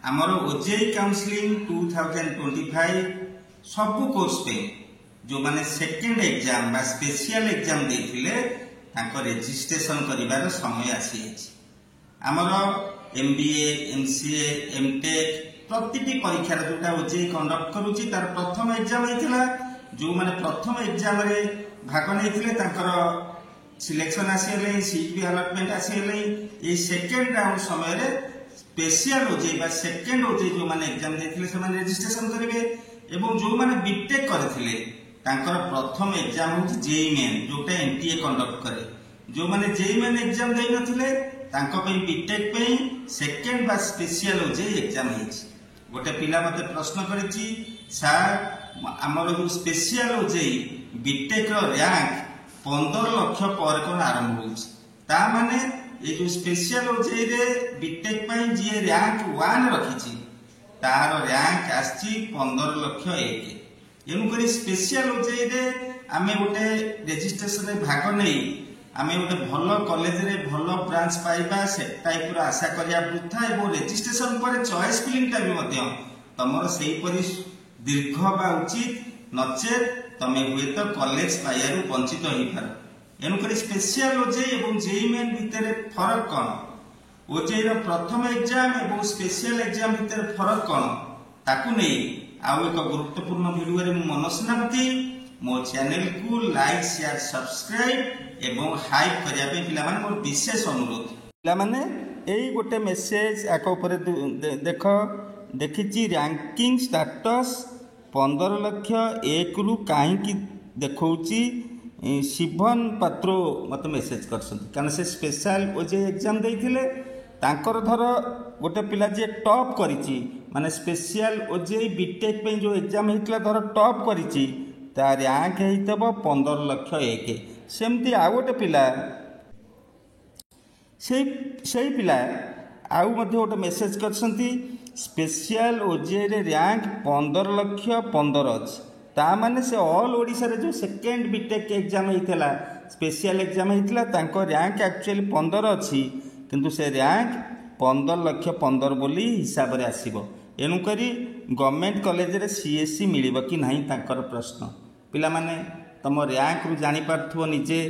आमर OJEE counselling 2025 सबु course पे जो माने सेकेंड एग्जाम बा स्पेशल एग्जाम देथिले तांको रजिस्ट्रेशन करिवार समय आसी आमर एमबीए एमसीए एमटेक प्रतिटी परीक्षा जोटा ओजेई कंडक्ट करूची तार प्रथम एग्जाम हेतिला जो माने प्रथम एग्जाम रे भाग नैथिले तांकर सिलेक्शन आसीले सीट भी अलॉटमेंट आसीले ए सेकेंड राउंड समय रे स्पेशल ओजेई बा सेकेंड ओजेई जो माने एग्जाम देथिले से माने रजिस्ट्रेशन करिवे एवं जो माने बीटेक करथिले तांकर प्रथम एग्जाम होची जेई मेन जोटा एनटीए कंडक्ट करे जो माने जेई मेन एग्जाम देइ नथिले तांको पे बीटेक पे सेकेंड बा स्पेशल ओजेई एग्जाम हेछि गोटे पिला मते प्रश्न करिछि सर हमर जो स्पेशल ओजेई बीटेक रो रैंक 15 लाख पर कोन आरंभ होछि ता माने ये जो स्पेशल ओजेई रे बीटेक पई जे रैंक 1 रखिछि तार रैंक आछि 15 लाख 1 एनु करी स्पेशल ओजेई रे आमे गोटे रजिस्ट्रेशन रे भाग नै आमे गोटे भलो कॉलेज रे भलो ब्रांच पाइबा से टाइप रो आशा करिया वृथा एवं रजिस्ट्रेशन पर चॉइस फिलिंग टा भी मध्य तमरो सेही परि दीर्घ बा उचित नचे तमे हुए तो कॉलेज पाइयारु वंचित होई पार एनु करी स्पेशल ओजेई एवं जेई मेन भितरे फरक कोन ओजेई रो प्रथम एग्जाम एवं स्पेशल एग्जाम भितरे फरक कोन ताकू नै आउ एक गुरुत्वपूर्ण वीडियो रे मनोज सेनापति मो चैनल को लाइक शेयर सब्सक्राइब एवं हाइप करिया पे पिला माने मोर विशेष अनुरोध पिला माने एई गोटे मेसेज आको ऊपर देखो देखिची रैंकिंग स्टेटस 15 लाख 1 रु काहे की देखौची शिवन पात्रो मत मेसेज करसन कारण से स्पेशल ओजे एग्जाम देइथिले तांकर धर गोटे पिला जे टॉप करिची माने स्पेशल ओजे बीटेक पे जो एग्जाम हेतला धर टॉप करिची ता रैंक हेतबो 15 लाख 1 सेमती आ गोटे पिला सेही पिला आउ मध्ये गोटे मेसेज करसंती स्पेशल ओजे रे रैंक 15 लाख 15 अछि ता माने से ऑल ओडिसा रे जो सेकेंड बीटेक एग्जाम हेतला स्पेशल एग्जाम हेतला तांको रैंक एक्चुअली 15 अछि किंतु से रैंक 15 लाख 15 बोली हिसाब रे आसीबो एनु करी गवर्नमेंट कॉलेज रे सीएससी मिलिबो कि नाही तांकर प्रश्न पिला माने तम रैंक रु जानि पारथुव निजे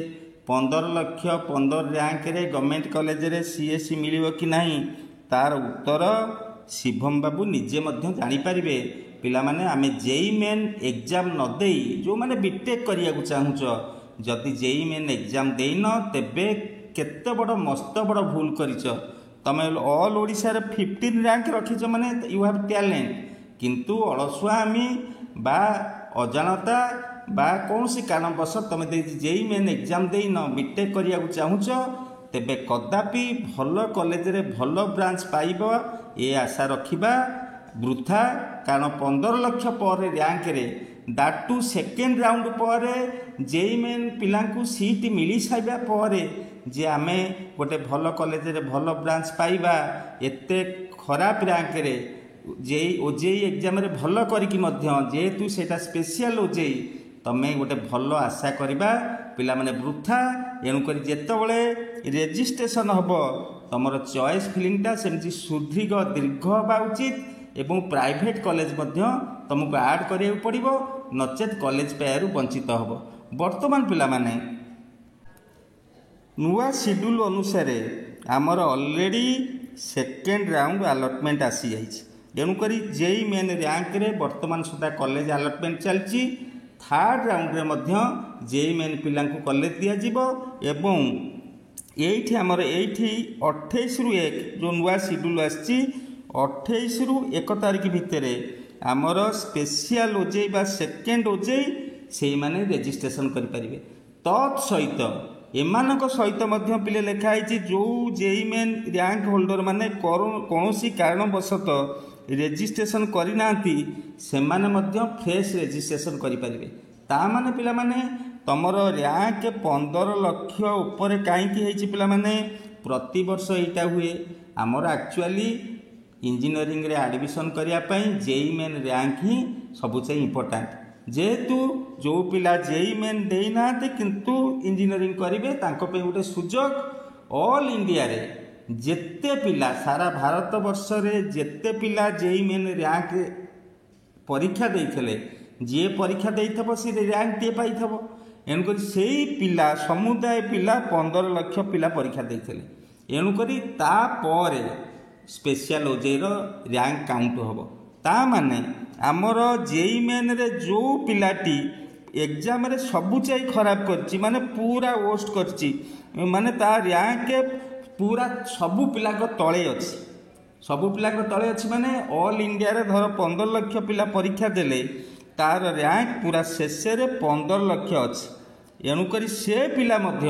15 लाख 15 रैंक रे गवर्नमेंट कॉलेज रे सीएससी मिलिबो कि नाही तार उत्तर शिवम बाबू निजे मध्य जानि पारिबे पिला माने आमे जेई मेन एग्जाम न देई जो माने बीटेक करिया को चाहुच जदि जेई मेन एग्जाम देई न तेबे केते बड़ मस्त बड़ भूल करिच तमे ऑल ओडिसा रे 15 रैंक रखिच माने यू हैव टैलेंट किंतु अलसुआ आमी बा अजानता बा कौनसी कारणवश तमे दे जेई मेन एग्जाम देई न बीटेक करिया को चाहुच तेबे कदापि भल कॉलेज रे भल ब्रांच पाइबो ए आशा रखिबा वृथा कारण 15 लाख पर रैंक रे दाटू सेकेंड राउंड पर जेई मेन पिलांकु सीट मिली साइबा पर जे आमे गोटे भल कॉलेज रे भल ब्रांच पाइबा एते खराब रैंक रे जेई ओजेई एग्जाम रे भल करिकि मध्य जेतु सेटा स्पेशल ओजेई तमे गोटे भल आशा करिबा पिला माने वृथा एनु करी जेतबळे रजिस्ट्रेशन हबो तमरो चॉइस फिलिंग टा सेमति सुदीर्घ दीर्घ बा उचित एवं प्राइवेट कॉलेज मध्य तुमको ऐड करिया पड़िबो नचेत कॉलेज पायरु वंचित हबो वर्तमान पिला माने नुआ शेड्यूल अनुसार आमर ऑलरेडी सेकेंड राउंड अलॉटमेंट आसी जाइछि एनु करी जेई मेन रैंक रे वर्तमान सुधा कॉलेज अलॉटमेंट चलछि थर्ड राउंड रे मध्य जेई मेन पिलांकु कॉलेज दिया जिवो एवं एठी हमर एठी 28 रु 1 जो नुआ शेड्यूल आछि 28 रु 1 तारिख भितरे आमर स्पेशल ओजेई बा सेकेंड ओजेई सेई माने रजिस्ट्रेशन करि परिबे तत् सहित एमानक सहित मध्य पिले लेखा है जो जेई मेन रैंक होल्डर माने कौनसी कारणवशत रजिस्ट्रेशन करनाती से फ्रेश रजिस्ट्रेशन करें ता माने पिला माने तमर रैंक 15 लाख ऊपर कहीं पिला माने प्रति वर्ष यहाँ हुए आमर एक्चुअली इंजीनियरिंग रे एडमिशन करने जेई मेन रैंक ही सबुचे इम्पोर्टाट जेहेतु जो पिला जेई मेन देना किंतु इंजीनियरिंग करेंगे गोटे सुजोग ऑल इंडिया रे ଯେତେ ପିଲା ସାରା ଭାରତ ବର୍ଷରେ ଯେତେ ପିଲା JEE ମେନ୍ ର୍ୟାଙ୍କ ପରୀକ୍ଷା ଦେଇଥିଲେ, ଯିଏ ପରୀକ୍ଷା ଦେଇଥିବ ସେ ର୍ୟାଙ୍କଟିଏ ପାଇଥିବ। ଏଣୁକରି ସେଇ ପିଲା ସମୁଦାୟ ପିଲା 15 ଲକ୍ଷ ପିଲା ପରୀକ୍ଷା ଦେଇଥିଲେ। ଏଣୁକରି ତାପରେ ସ୍ପେଶିଆଲ OJEIର ର୍ୟାଙ୍କ କାଉଣ୍ଟ ହେବ। ତା ମାନେ ଆମର JEE ମେନ୍ରେ ଯେଉଁ ପିଲାଟି ଏକ୍ଜାମରେ ସବୁ ଚାଇ ଖରାପ କରିଛି, ମାନେ ପୁରା ୱର୍ଷ୍ଟ କରିଛି, ମାନେ ତା ର୍ୟାଙ୍କ ପୁରା ସବୁ ପିଲାଙ୍କ ତଳେ ଅଛି, ସବୁ ପିଲାଙ୍କ ତଳେ ଅଛି, ମାନେ ଅଲ୍ ଇଣ୍ଡିଆରେ ଧର 15 ଲକ୍ଷ ପିଲା ପରୀକ୍ଷା ଦେଲେ, ତାର ର୍ୟାଙ୍କ ପୁରା ଶେଷରେ 15 ଲକ୍ଷ ଅଛି। ଏଣୁକରି ସେ ପିଲା ମଧ୍ୟ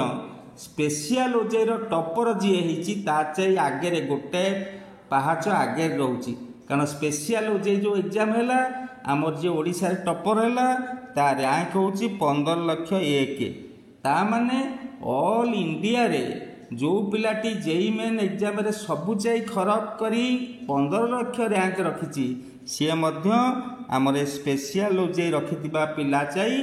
ସ୍ପେଶିଆଲ OJEIର ଟପର ଯିଏ ହେଇଛି ତା ଚାଇ ଆଗରେ ଗୋଟେ ପାହାଚ ଆଗରେ ରହୁଛି। କାରଣ ସ୍ପେଶିଆଲ OJEI ଯେଉଁ ଏକ୍ଜାମ ହେଲା, ଆମର ଯିଏ ଓଡ଼ିଶାରେ ଟପର ହେଲା ତା ର୍ୟାଙ୍କ ହେଉଛି 15 ଲକ୍ଷ 1। ତା ମାନେ ଅଲ୍ ଇଣ୍ଡିଆରେ ଯେଉଁ ପିଲାଟି JEE ମେନ୍ ଏକ୍ଜାମରେ ସବୁ ଚାଇ ଖରାପ କରି 15 ଲକ୍ଷ ର୍ୟାଙ୍କ ରଖିଛି, ସିଏ ମଧ୍ୟ ଆମର ସ୍ପେଶିଆଲ OJEI ରଖିଥିବା ପିଲା ଚାଇ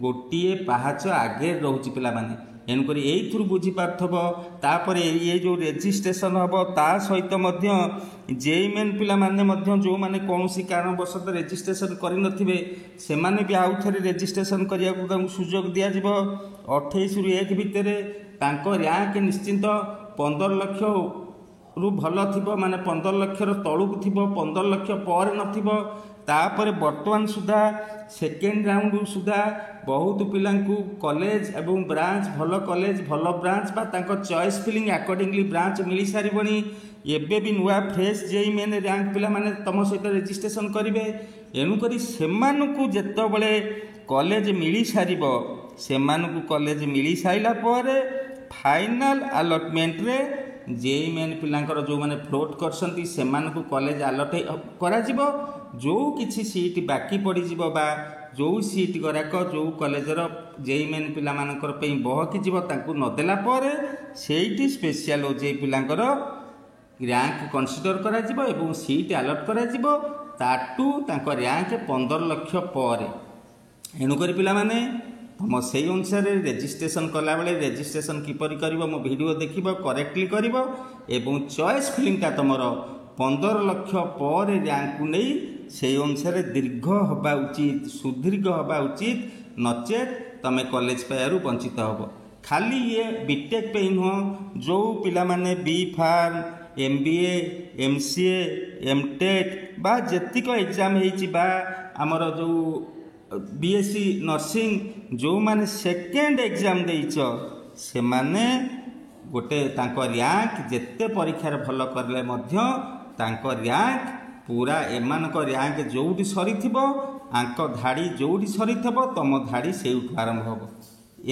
ଗୋଟିଏ ପାହାଚ ଆଗରେ ରହୁଛି ପିଲାମାନେ। ଏଣୁକରି ଏଇଥିରୁ ବୁଝିପାରୁଥିବ। ତାପରେ ଇଏ ଯେଉଁ ରେଜିଷ୍ଟ୍ରେସନ ହେବ ତା ସହିତ ମଧ୍ୟ JEE ମେନ୍ ପିଲାମାନେ ମଧ୍ୟ ଯେଉଁମାନେ କୌଣସି କାରଣବଶତଃ ରେଜିଷ୍ଟ୍ରେସନ କରିନଥିବେ, ସେମାନେ ବି ଆଉ ଥରେ ରେଜିଷ୍ଟ୍ରେସନ କରିବାକୁ ତାଙ୍କୁ ସୁଯୋଗ ଦିଆଯିବ। 28ରୁ 1 ଭିତରେ ତାଙ୍କ ର୍ୟାଙ୍କ ନିଶ୍ଚିନ୍ତ 15 ଲକ୍ଷରୁ ଭଲ ଥିବ, ମାନେ 15 ଲକ୍ଷର ତଳକୁ ଥିବ, 15 ଲକ୍ଷ ପରେ ନଥିବ। ତାପରେ ବର୍ତ୍ତମାନ ସୁଦ୍ଧା ସେକେଣ୍ଡ ରାଉଣ୍ଡ ସୁଦ୍ଧା ବହୁତ ପିଲାଙ୍କୁ କଲେଜ ଏବଂ ବ୍ରାଞ୍ଚ, ଭଲ କଲେଜ ଭଲ ବ୍ରାଞ୍ଚ ବା ତାଙ୍କ ଚଏସ୍ ଫିଲିଂ ଆକର୍ଡିଂଲି ବ୍ରାଞ୍ଚ ମିଳିସାରିବଣି। ଏବେ ବି ନୂଆ ଫ୍ରେଶ୍ JEE ମେନ୍ ର୍ୟାଙ୍କ ପିଲାମାନେ ତମ ସହିତ ରେଜିଷ୍ଟ୍ରେସନ କରିବେ। ଏଣୁକରି ସେମାନଙ୍କୁ ଯେତେବେଳେ କଲେଜ ମିଳିସାରିବ, ସେମାନଙ୍କୁ କଲେଜ ମିଳିସାରିଲା ପରେ ଫାଇନାଲ ଆଲଟମେଣ୍ଟରେ JEE ମେନ୍ ପିଲାଙ୍କର ଯେଉଁମାନେ ଫ୍ଲୋଟ୍ କରିଛନ୍ତି ସେମାନଙ୍କୁ କଲେଜ ଆଲଟ କରାଯିବ। ଯେଉଁ କିଛି ସିଟ୍ ବାକି ପଡ଼ିଯିବ ବା ଯେଉଁ ସିଟ୍ ଗୁଡ଼ାକ ଯେଉଁ କଲେଜର JEE ମେନ୍ ପିଲାମାନଙ୍କର ପାଇଁ ବହକିଯିବ, ତାଙ୍କୁ ନଦେଲା ପରେ ସେଇଠି ସ୍ପେଶିଆଲ OJEI ପିଲାଙ୍କର ର୍ୟାଙ୍କ କନସିଡର କରାଯିବ ଏବଂ ସିଟ୍ ଆଲଟ କରାଯିବ। ତାଠୁ ତାଙ୍କ ର୍ୟାଙ୍କ 15 ଲକ୍ଷ ପରେ। ଏଣୁକରି ପିଲାମାନେ ତୁମ ସେଇ ଅନୁସାରେ ରେଜିଷ୍ଟ୍ରେସନ କଲାବେଳେ ରେଜିଷ୍ଟ୍ରେସନ କିପରି କରିବ ମୋ ଭିଡ଼ିଓ ଦେଖିବ, କରେକ୍ଟଲି କରିବ ଏବଂ ଚଏସ୍ ଫିଲିଂଟା ତୁମର 15 ଲକ୍ଷ ପରେ ର୍ୟାଙ୍କକୁ ନେଇ ସେଇ ଅନୁସାରେ ଦୀର୍ଘ ହେବା ଉଚିତ, ସୁଦୀର୍ଘ ହେବା ଉଚିତ, ନଚେତ୍ ତୁମେ କଲେଜ ପାଇବାରୁ ବଞ୍ଚିତ ହେବ। ଖାଲି ଇଏ ବିଟେକ୍ ପାଇଁ ନୁହଁ, ଯେଉଁ ପିଲାମାନେ B.Pharm, MBA, MCA, MTech ବା ଯେତିକ ଏକ୍ଜାମ ହେଇଛି ବା ଆମର ଯେଉଁ BSc ନର୍ସିଂ ଯେଉଁମାନେ ସେକେଣ୍ଡ ଏକ୍ଜାମ ଦେଇଛ, ସେମାନେ ଗୋଟେ ତାଙ୍କ ର୍ୟାଙ୍କ ଯେତେ ପରୀକ୍ଷାରେ ଭଲ କଲେ ମଧ୍ୟ ତାଙ୍କ ର୍ୟାଙ୍କ ପୁରା ଏମାନଙ୍କ ର୍ୟାଙ୍କ ଯେଉଁଠି ସରିଥିବ, ଆଙ୍କ ଧାଡ଼ି ଯେଉଁଠି ସରିଥିବ ତମ ଧାଡ଼ି ସେଇଠୁ ଆରମ୍ଭ ହେବ।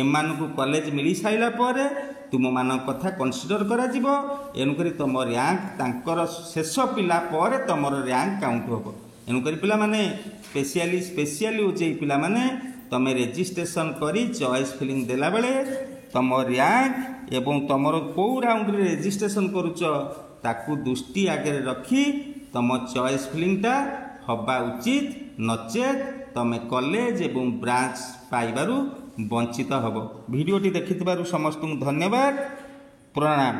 ଏମାନଙ୍କୁ କଲେଜ ମିଳିସାରିଲା ପରେ ତୁମମାନଙ୍କ କଥା କନସିଡର କରାଯିବ। ଏଣୁକରି ତୁମ ର୍ୟାଙ୍କ ତାଙ୍କର ଶେଷ ପିଲା ପରେ ତୁମର ର୍ୟାଙ୍କ କାଉଣ୍ଟ ହେବ। ଏଣୁକରି ପିଲାମାନେ ସ୍ପେଶିଆଲି OJEI ପିଲାମାନେ ତୁମେ ରେଜିଷ୍ଟ୍ରେସନ କରି ଚଏସ୍ ଫିଲିଂ ଦେଲାବେଳେ ତୁମ ର୍ୟାଙ୍କ ଏବଂ ତୁମର କେଉଁ ରାଉଣ୍ଡରେ ରେଜିଷ୍ଟ୍ରେସନ କରୁଛ ତାକୁ ଦୃଷ୍ଟି ଆଗରେ ରଖି ତୁମ ଚଏସ୍ ଫିଲିଂଟା ହେବା ଉଚିତ, ନଚେତ୍ ତୁମେ କଲେଜ ଏବଂ ବ୍ରାଞ୍ଚ ପାଇବାରୁ ବଞ୍ଚିତ ହେବ। ଭିଡ଼ିଓଟି ଦେଖିଥିବାରୁ ସମସ୍ତଙ୍କୁ ଧନ୍ୟବାଦ, ପ୍ରଣାମ।